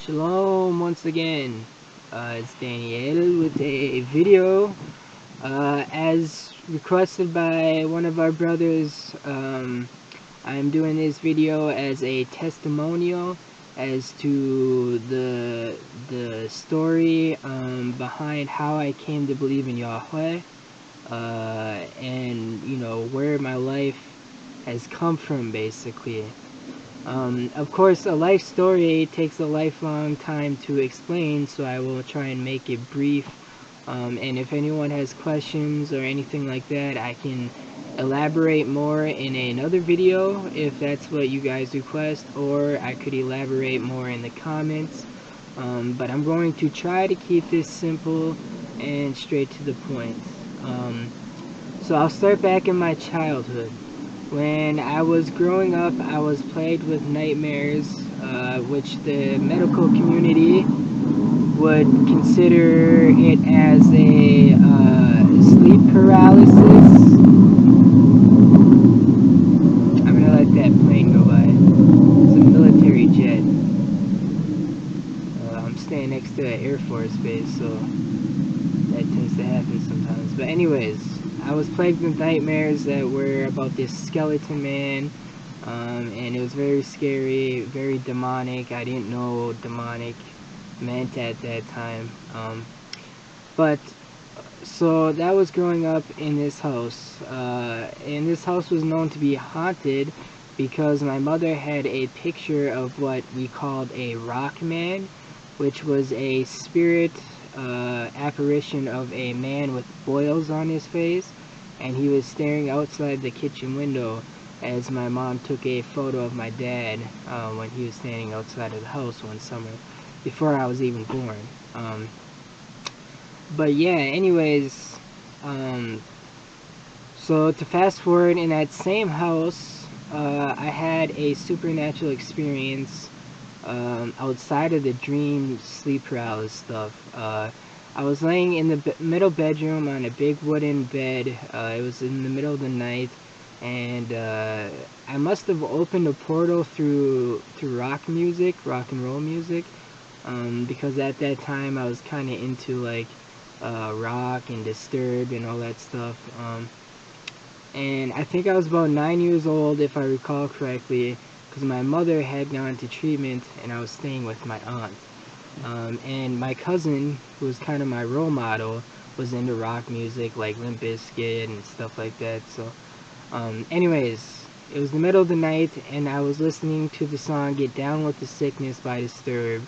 Shalom once again. It's DanniyyEl with a video as requested by one of our brothers. I'm doing this video as a testimonial as to the story behind how I came to believe in Yahweh, and where my life has come from, basically. Of course, a life story takes a lifelong time to explain, so I will try and make it brief. And if anyone has questions or anything like that, I can elaborate more in another video if that's what you guys request, or I could elaborate more in the comments. But I'm going to try to keep this simple and straight to the point. So I'll start back in my childhood. When I was growing up, I was plagued with nightmares, which the medical community would consider it as a sleep paralysis. I'm gonna let that plane go by. It's a military jet. I'm staying next to an Air Force base, so that tends to happen sometimes. But anyways, I was plagued with nightmares that were about this skeleton man, and it was very scary, very demonic. I didn't know demonic meant at that time. But so that was growing up in this house, and this house was known to be haunted because my mother had a picture of what we called a rock man, which was a spirit apparition of a man with boils on his face, and he was staring outside the kitchen window as my mom took a photo of my dad when he was standing outside of the house one summer before I was even born. But yeah, anyways, so to fast forward, in that same house, I had a supernatural experience outside of the dream sleep paralysis stuff. I was laying in the middle bedroom on a big wooden bed. It was in the middle of the night, and I must have opened a portal through rock and roll music, because at that time I was kind of into like rock and Disturbed and all that stuff. And I think I was about 9 years old, if I recall correctly, because my mother had gone to treatment and I was staying with my aunt. And my cousin, who was kind of my role model, was into rock music like Limp Bizkit and stuff like that. So anyways, it was the middle of the night and I was listening to the song Get Down With The Sickness by Disturbed.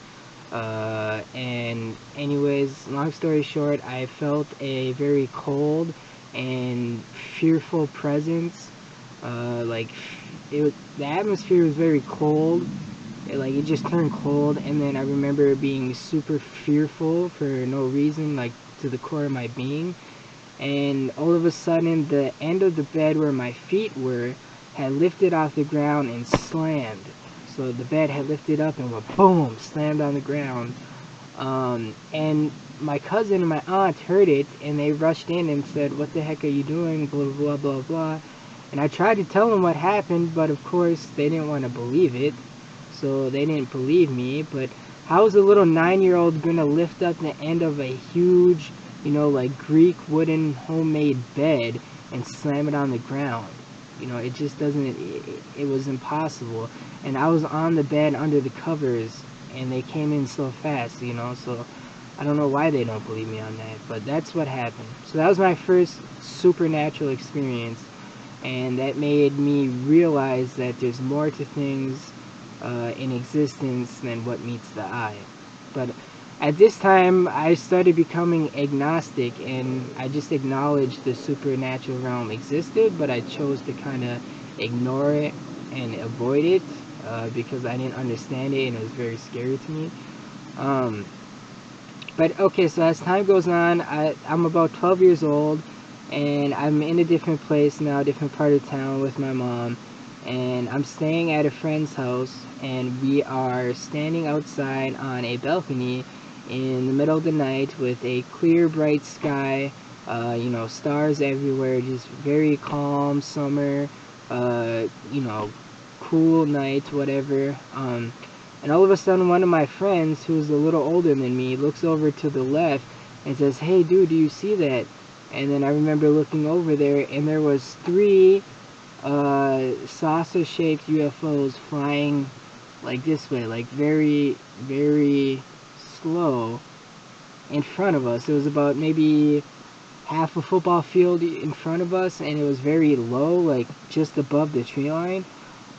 And anyways, long story short, I felt a very cold and fearful presence. The atmosphere was very cold. It just turned cold, and then I remember being super fearful for no reason, like to the core of my being. And all of a sudden, the end of the bed where my feet were had lifted off the ground and slammed. So the bed had lifted up and went boom, slammed on the ground. And my cousin and my aunt heard it, and they rushed in and said, "What the heck are you doing?" Blah, blah, blah, blah. And I tried to tell them what happened, but of course they didn't want to believe it. So they didn't believe me. But how is a little 9-year-old gonna lift up the end of a huge, like Greek wooden homemade bed and slam it on the ground? It just doesn't, it was impossible. And I was on the bed under the covers, and they came in so fast, so I don't know why they don't believe me on that, but that's what happened. So that was my first supernatural experience, and that made me realize that there's more to things in existence than what meets the eye. But at this time, I started becoming agnostic, and I just acknowledged the supernatural realm existed, but I chose to kind of ignore it and avoid it because I didn't understand it, and it was very scary to me. But okay, so as time goes on, I'm about 12 years old, and I'm in a different place now, different part of town with my mom, and I'm staying at a friend's house, and we are standing outside on a balcony in the middle of the night with a clear, bright sky, stars everywhere, just very calm summer, cool night, whatever. And all of a sudden, one of my friends, who's a little older than me, looks over to the left and says, "Hey dude, do you see that?" And then I remember looking over there, and there was 3 saucer-shaped UFOs flying like this way, like very, very slow in front of us. It was about maybe half a football field in front of us, and it was very low, like just above the tree line.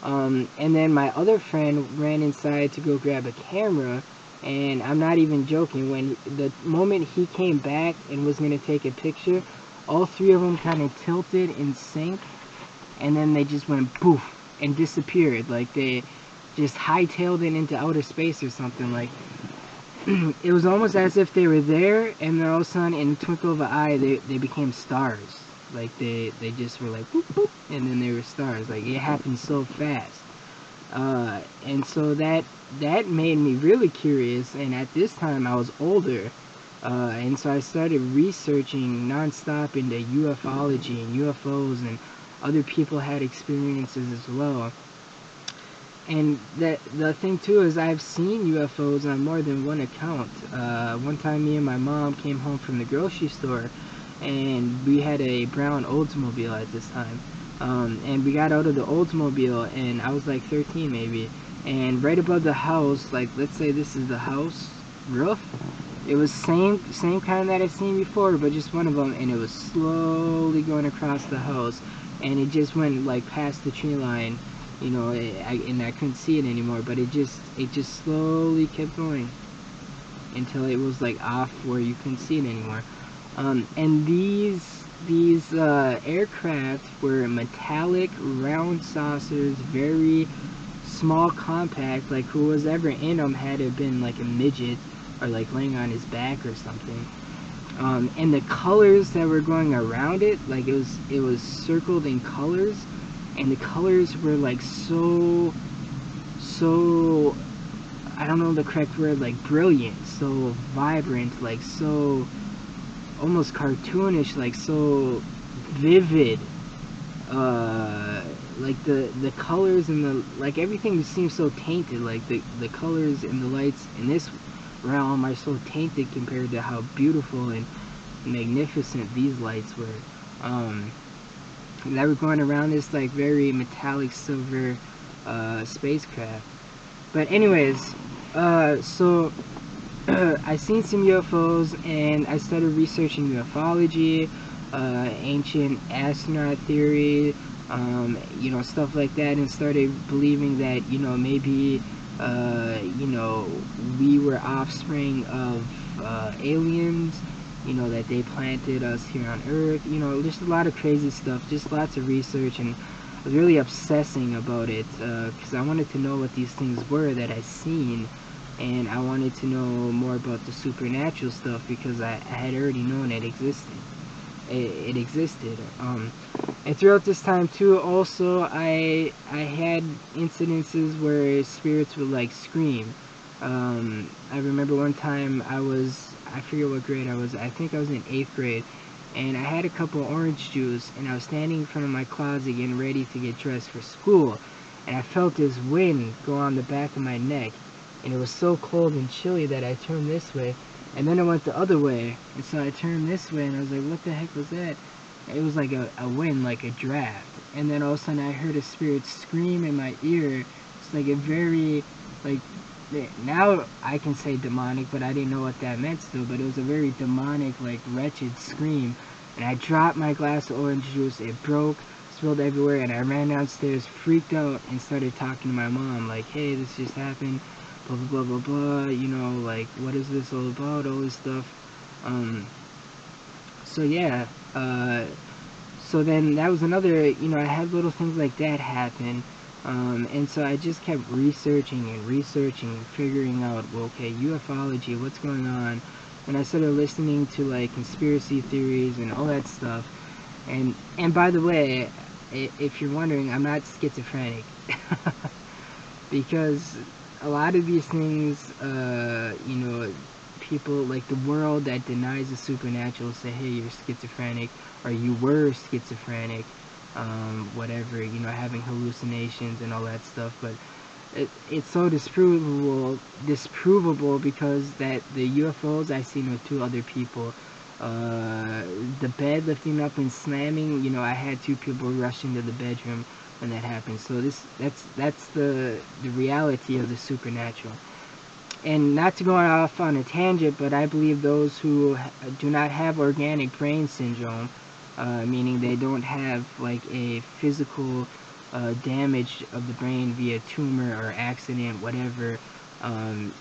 And then my other friend ran inside to go grab a camera, and I'm not even joking, when the moment he came back and was going to take a picture, all 3 of them kind of tilted in sync, and then they just went poof and disappeared, like they just hightailed it into outer space or something. Like it was almost as if they were there, and then all of a sudden, in the twinkle of an eye, they became stars. Like they just were like boop boop, and then they were stars. Like it happened so fast. And so that made me really curious. And at this time, I was older, and so I started researching nonstop into ufology and UFOs, and other people had experiences as well. And the thing too is, I've seen UFOs on more than one account. One time, me and my mom came home from the grocery store, and we had a brown Oldsmobile at this time. And we got out of the Oldsmobile, and I was like 13 maybe. And right above the house, like let's say this is the house roof, it was same kind that I've seen before, but just one of them, and it was slowly going across the house, and it just went like past the tree line. You know, and I couldn't see it anymore, but it just slowly kept going until it was like off where you couldn't see it anymore. And these aircraft were metallic, round saucers, very small, compact. Like who was ever in them had to have been like a midget or like laying on his back or something. And the colors that were going around it, like it was circled in colors. And the colors were like so, I don't know the correct word, like brilliant, so vibrant, like so almost cartoonish, like so vivid. Like the colors and the, like everything seems so tainted, like the colors and the lights in this realm are so tainted compared to how beautiful and magnificent these lights were. That were going around this like very metallic silver spacecraft. But anyways, so I seen some UFOs, and I started researching ufology, ancient astronaut theory, you know, stuff like that, and started believing that, you know, maybe you know, we were offspring of aliens, you know, that they planted us here on Earth, you know, just a lot of crazy stuff, just lots of research, and I was really obsessing about it, because I wanted to know what these things were that I seen, and I wanted to know more about the supernatural stuff, because I had already known it existed. It existed. And throughout this time too, also, I had incidences where spirits would like scream. I remember one time I forget what grade I was. I think I was in 8th grade, and I had a couple orange juice, and I was standing in front of my closet getting ready to get dressed for school, and I felt this wind go on the back of my neck, and it was so cold and chilly that I turned this way, and then it went the other way, and so I turned this way, and I was like, what the heck was that? It was like a wind, like a draft, and then all of a sudden I heard a spirit scream in my ear. It's like a very, like, now I can say demonic, but I didn't know what that meant still, but it was a very demonic, like, wretched scream, and I dropped my glass of orange juice, it broke, spilled everywhere, and I ran downstairs, freaked out, and started talking to my mom, like, hey, this just happened, blah, blah, blah, blah, blah, you know, like, what is this all about, all this stuff. So yeah, so then that was another, you know, I had little things like that happen. And so I just kept researching and figuring out, well, okay, ufology, what's going on? And I started listening to like conspiracy theories and all that stuff. And by the way, if you're wondering, I'm not schizophrenic. Because a lot of these things, you know, people like the world that denies the supernatural say, hey, you're schizophrenic, or you were schizophrenic. Whatever, you know, having hallucinations and all that stuff, but it's so disprovable because that the UFOs I seen with 2 other people, the bed lifting up and slamming, I had 2 people rush into the bedroom when that happened. So that's the reality of the supernatural. And not to go off on a tangent, but I believe those who do not have organic brain syndrome, meaning they don't have like a physical damage of the brain via tumor or accident, whatever, and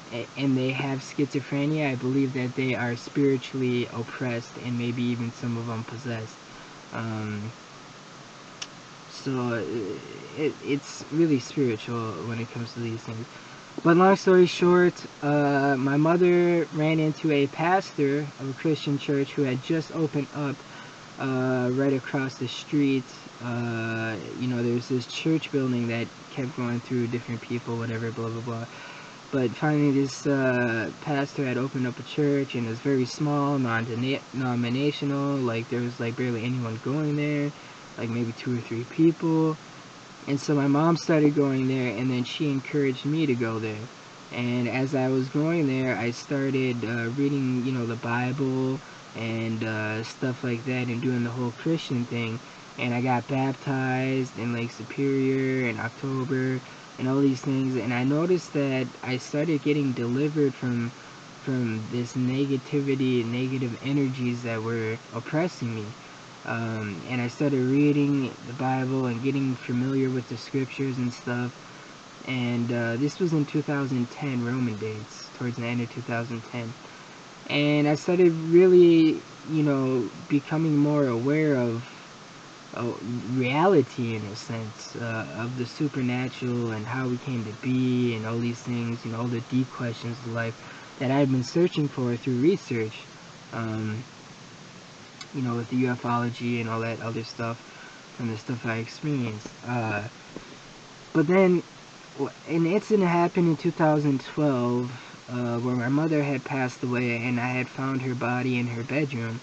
they have schizophrenia, I believe that they are spiritually oppressed and maybe even some of them possessed. So it's really spiritual when it comes to these things. But long story short, my mother ran into a pastor of a Christian church who had just opened up right across the street. There's this church building that kept going through different people, whatever, blah, blah, blah. But finally this pastor had opened up a church, and it was very small, non-denominational, like there was like barely anyone going there, like maybe 2 or 3 people. And so my mom started going there, and then she encouraged me to go there. And as I was going there, I started reading, the Bible and stuff like that, and doing the whole Christian thing. And I got baptized in Lake Superior in October and all these things. And I noticed that I started getting delivered from this negativity, negative energies that were oppressing me. And I started reading the Bible and getting familiar with the scriptures and stuff. And this was in 2010, Roman dates, towards the end of 2010. And I started really, becoming more aware of reality, in a sense, of the supernatural and how we came to be and all these things, all the deep questions of life that I had been searching for through research. With the ufology and all that other stuff from the stuff I experienced. But then an incident happened in 2012 where my mother had passed away, and I had found her body in her bedroom.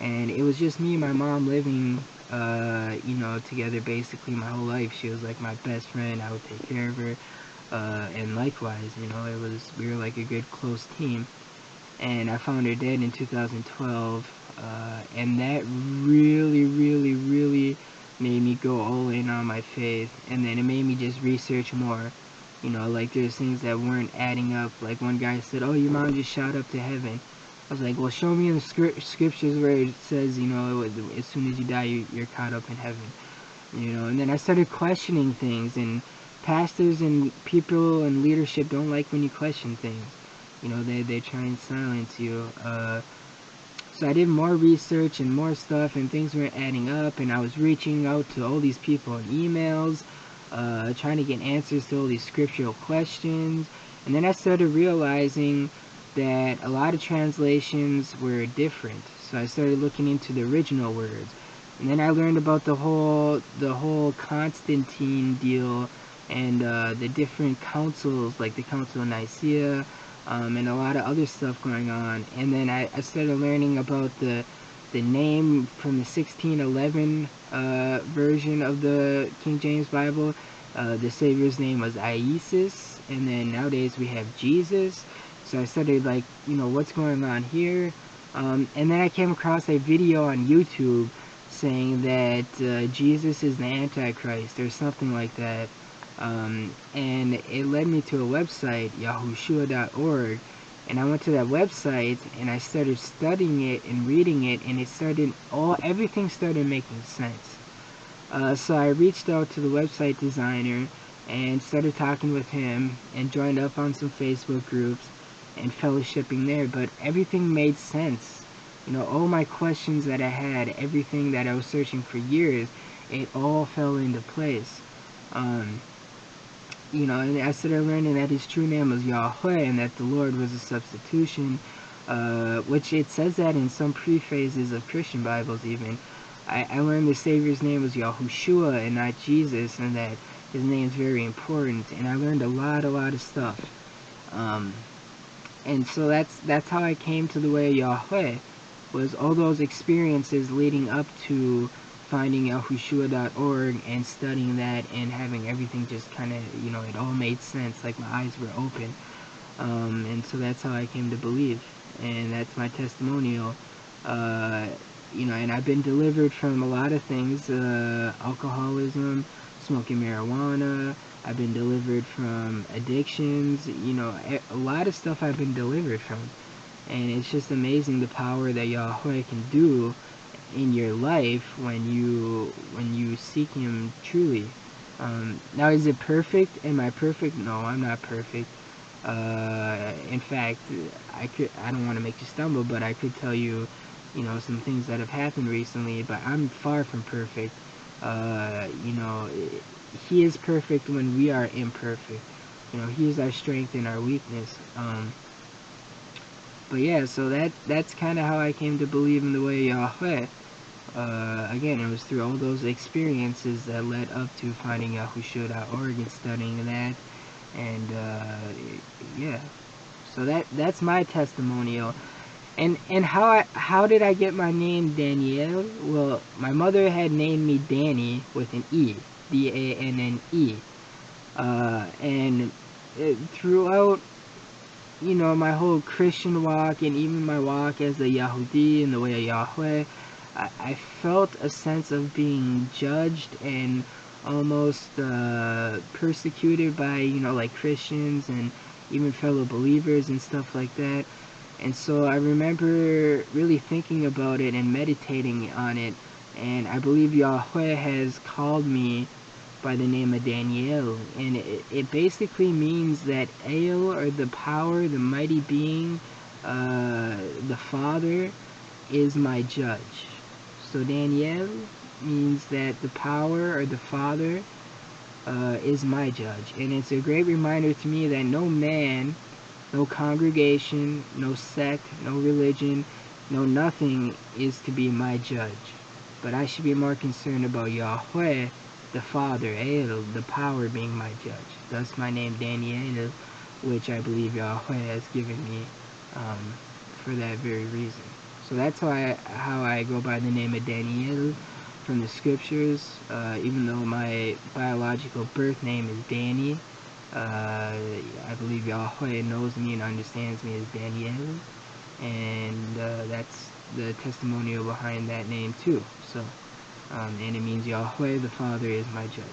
And it was just me and my mom living, together basically my whole life. She was like my best friend. I would take care of her. And likewise, we were like a good close team. And I found her dead in 2012. And that really, really, really made me go all in on my faith. And then it made me just research more. Like there's things that weren't adding up. Like one guy said, "Oh, your mom just shot up to heaven." I was like, well, show me in the scriptures where it says, as soon as you die, you're caught up in heaven. And then I started questioning things. And pastors and people in leadership don't like when you question things. They try and silence you. So I did more research and more stuff, and things weren't adding up, and I was reaching out to all these people in emails, trying to get answers to all these scriptural questions. And then I started realizing that a lot of translations were different. So I started looking into the original words. And then I learned about the whole Constantine deal, and the different councils, like the Council of Nicaea, and a lot of other stuff going on. And then I started learning about the name from the 1611 version of the King James Bible. The Savior's name was Isis, and then nowadays we have Jesus. So I started like, what's going on here? And then I came across a video on YouTube saying that Jesus is the Antichrist or something like that. And it led me to a website, yahushua.org, and I went to that website and I started studying it and reading it, and everything started making sense. So I reached out to the website designer and started talking with him and joined up on some Facebook groups and fellowshipping there, but everything made sense. All my questions that I had, everything that I was searching for years, it all fell into place. And I started learning that his true name was Yahweh, and that the Lord was a substitution, which it says that in some prefaces of Christian Bibles even. I learned the Savior's name was Yahushua and not Jesus, and that his name is very important, and I learned a lot of stuff. And so that's how I came to the Way of Yahweh, was all those experiences leading up to findingYahuwshua.org and studying that and having everything just kind of, you know, it all made sense, like my eyes were open. And so that's how I came to believe, and that's my testimonial. You know, and I've been delivered from a lot of things, alcoholism, smoking marijuana. I've been delivered from addictions, you know, a lot of stuff I've been delivered from. And it's just amazing the power that Yahweh can do in your life when you seek Him truly. Now, is it perfect? Am I perfect? No, I'm not perfect. In fact, I don't want to make you stumble, but I could tell you, you know, some things that have happened recently, but I'm far from perfect. You know, He is perfect when we are imperfect. You know, He is our strength and our weakness. But yeah, so that's kind of how I came to believe in the Way of Yahweh. Again, it was through all those experiences that led up to findingYahuwshua.org and studying that. And yeah, so that's my testimonial. And how did I get my name DanniyyEl? Well, my mother had named me Danny with an E, D-A-N-N-E. And throughout, you know, my whole Christian walk and even my walk as a Yahudi in the Way of Yahweh, I felt a sense of being judged and almost persecuted by, you know, like Christians and even fellow believers and stuff like that. And so I remember really thinking about it and meditating on it, and I believe Yahweh has called me by the name of DanniyyEl, and it basically means that El, or the power, the mighty being, the Father, is my judge. So DanniyyEl means that the power, or the Father, is my judge. And it's a great reminder to me that no man, no congregation, no sect, no religion, no nothing is to be my judge. But I should be more concerned about Yahweh, the Father, El, the power, being my judge. Thus my name DanniyyEl, which I believe Yahweh has given me for that very reason. So that's how I go by the name of DanniyyEl from the scriptures, even though my biological birth name is Danny. I believe Yahweh knows me and understands me as DanniyyEl, and that's the testimonial behind that name too. So, and it means Yahweh the Father is my judge.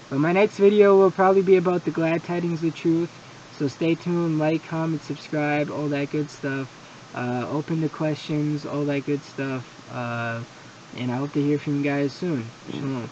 But my next video will probably be about the glad tidings of truth, so stay tuned, like, comment, subscribe, all that good stuff. Open to questions, all that good stuff, and I hope to hear from you guys soon. Shalom.